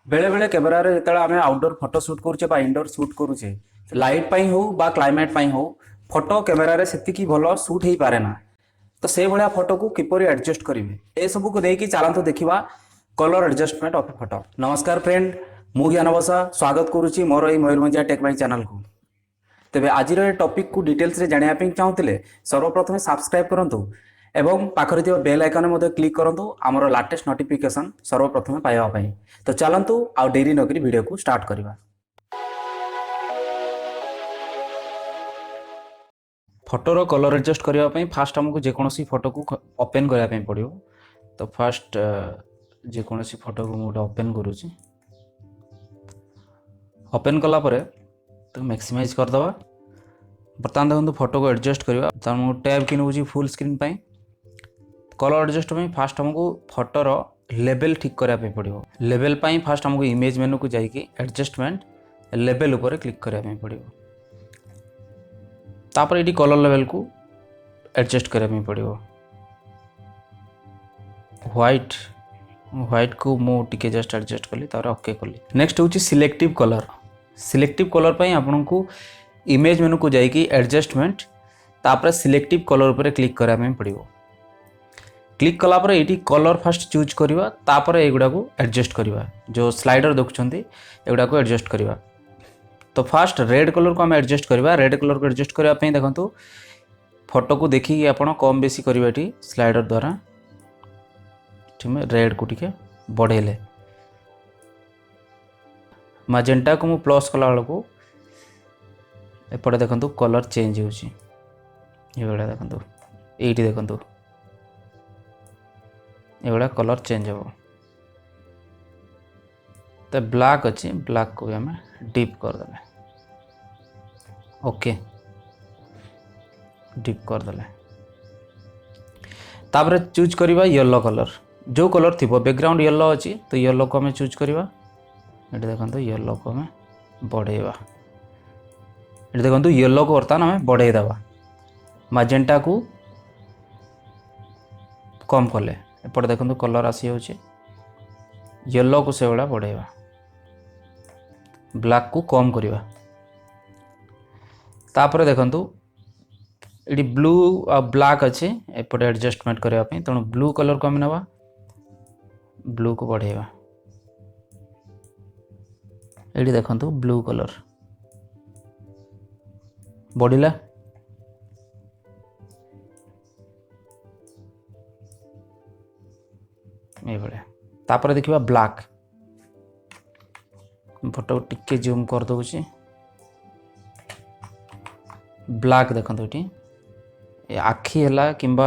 बेले बेले कैमेरा रे जेतेବେଳେ ଆମେ आउटडोर फोटो शूट करूचे बा इनडोर शूट करूचे लाइट पाई हो बा क्लाइमेट पाई हो फोटो कैमेरा रे सेतिकी भलो शूट हेई पारे ना। तो से भलिया फोटो को किपरि एडजस्ट करिवे ए सब को देकी चालंतु देखिबा कलर एडजस्टमेंट ऑफ फोटो। नमस्कार फ्रेंड, मु ज्ञान बसा स्वागत करूची मोर ए मयूरभंजा टेक बाई चैनल को। तेबे आज टॉपिक को डिटेल्स रे जानिया पे चाहूतिले सर्वप्रथम सब्सक्राइब करंतु एवं पाखरे थिबा बेल आइकन मध्ये क्लिक करंतु हमर लेटेस्ट नोटिफिकेशन सर्वप्रथम पाइबा पई। तो चलंतु आ देरी नकरी वीडियो को स्टार्ट करबा। फोटोर कलर एडजस्ट करबा पई फास्ट हमको जे कोनोसी फोटो को ओपन करबा पई पड़ियो। तो फास्ट जे कोनोसी फोटो को मोटा ओपन करूची, ओपन कला परे तो मैक्सिमाइज कर दवा। बर्तमान देखो फोटो को एडजस्ट करवा तो टैब कि नौची फुल स्क्रीन पाई कलर एडजस्ट में फास्ट हमको फोटोर लेवल ठीक करने पड़ो। लेवल पाई फास्ट हमको इमेज मेनू को जाइए एडजस्टमेंट लेवल ऊपर क्लिक करने पड़ो। तापर ये कलर लेवल को एडजस्ट करने पड़ो। व्हाइट को मु टिके जस्ट एडजस्ट कली तार ओके कली। नेक्स्ट होची सिलेक्टिव कलर। सिलेक्टिव कलर पाई आपन को इमेज मेनू को जाइए एडजस्टमेंट तापर सिलेक्टिव कलर पर क्लिक करने पड़ो। क्लिक कला पर ये कलर फास्ट चूज करवा तापर एगुड़ा को एडजस्ट करवा। जो स्लाइडर देखुं एगुड़ा को एडजस्ट करवा। तो फास्ट रेड कलर को आम एडजस्ट करवा। रेड कलर को एडजस्ट करने देखो फोटो को देखिए आपड़ कम बेसी करवा स्लाइडर द्वारा ठीक है। रेड को टिके बढ़ेले मैजेंटा को मु प्लस कला बेलू एपटे देखो कलर चेंज होगा। देखो ये देखो ये कलर चेंज हो। तो ब्लैक अच्छी ब्लैक को भी हमें डीप करदे ओके डीप करदे। तापर चूज करवा येलो कलर। जो कलर थी बैकग्राउंड येलो अच्छी तो येलो को हमें चूज करवा। ये देखो येलो को हमें बढ़ेवा। ये देखो येलो को बर्तमान हमें बढ़े दवा। मैजेंटा को कम कले एपटे देखो कलर आसी जाऊँचे। येलो को से भाया बढ़ेवा। ब्लैक को कम करवा। तापर देखो ये ब्लू आ ब्लैक अच्छे एपटे एडजस्टमेंट करने तेणु ब्लू कलर को आम नवा। ब्लू को बढ़ेवा। ये देखो ब्लू कलर बढ़िला। ये तापर देखिबा ब्लैक। फोटो टिके जूम कर दूची। ब्लैक देखो ये आखि है किंबा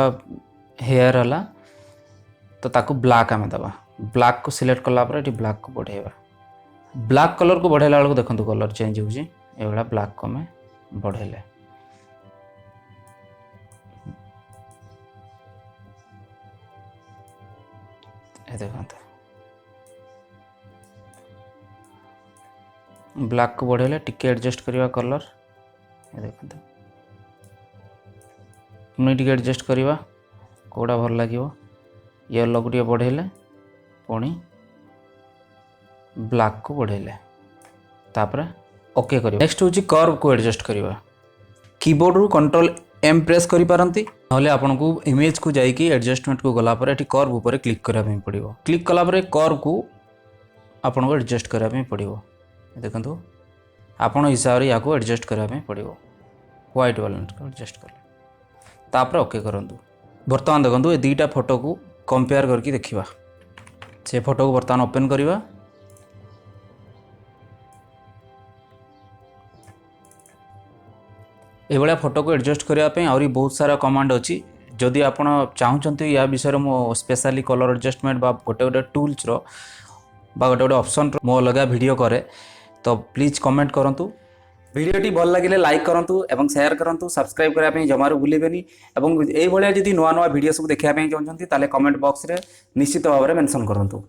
हेयर है तो ताको ब्लैक आम दबा। ब्लैक को सिलेक्ट कला पर ब्लैक को बढ़ेवा। ब्लैक कलर को बढ़ेला बेलू देखो कलर चेंज होगी। ये ब्लैक को आम बढ़ेले देखो ब्लैक को बढ़ेले टिके एडजस्ट करवा कलर। ये देखो पुणी टिके एडजस्ट करवा कौड़ा भल लगे। येलो को टे बढ़ेले पुणी ब्लैक को बढ़ेले तापर ओके करियो। नेक्स्ट होची कर्व को एडजस्ट करवा। कीबोर्ड रु कंट्रोल एम प्रेस करि पारंती नहले आपन को इमेज को जाइए एडजस्टमेंट को गला पर एटी कर्व ऊपर क्लिक करबा पड़ो। क्लिक कला पर कर्व को आपन को एडजस्ट करबा पड़ो। देखो आपन हिसाब से या को एडजस्ट करबा पड़ो। व्हाइट वाला को एडजस्ट कर तापर ओके करंतु। बर्तमान देखो ये दुईटा फोटो को कंपेयर करके देखिबा। से फोटो को बर्तमान ओपन करवा। ये भाया फोटो को एडजस्ट करने आहरी बहुत सारा कमांड अच्छी। जदि आप चाहते या विषय मो स्पेशली कलर एडजस्टमेंट बा गोटे गोटे टूल्स बा गोटे गोटे ऑप्शन मो अलग वीडियो करे तो प्लीज कमेंट करूँ। वीडियोटी भल लगे लाइक करूँ एवं शेयर करूँ। सब्सक्राइब करने जमार भूलें। और ये नुआ नुआ वीडियो सब देखा चाहते कमेंट बॉक्स रे निश्चित भाव में मेंशन करूँ।